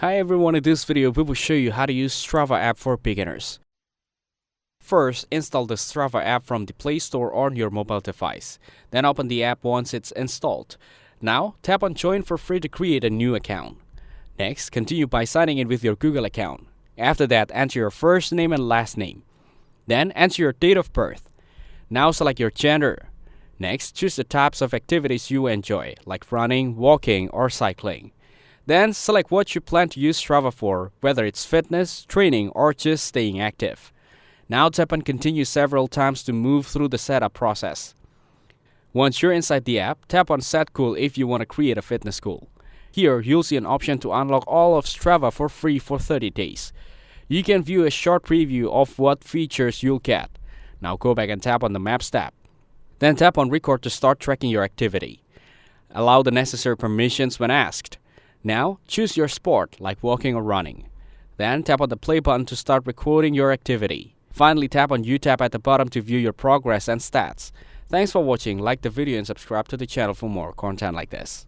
Hi everyone, in this video we will show you how to use Strava app for beginners. First, install the Strava app from the Play Store on your mobile device. Then open the app once it's installed. Now, tap on Join for free to create a new account. Next, continue by signing in with your Google account. After that, enter your first name and last name. Then, enter your date of birth. Now select your gender. Next, choose the types of activities you enjoy, like running, walking, or cycling. Then, select what you plan to use Strava for, whether it's fitness, training, or just staying active. Now tap on Continue several times to move through the setup process. Once you're inside the app, tap on Set Goal if you want to create a fitness goal. Here, you'll see an option to unlock all of Strava for free for 30 days. You can view a short preview of what features you'll get. Now go back and tap on the Maps tab. Then tap on Record to start tracking your activity. Allow the necessary permissions when asked. Now, choose your sport, like walking or running. Then tap on the play button to start recording your activity. Finally, tap on U-Tab at the bottom to view your progress and stats. Thanks for watching, like the video and subscribe to the channel for more content like this.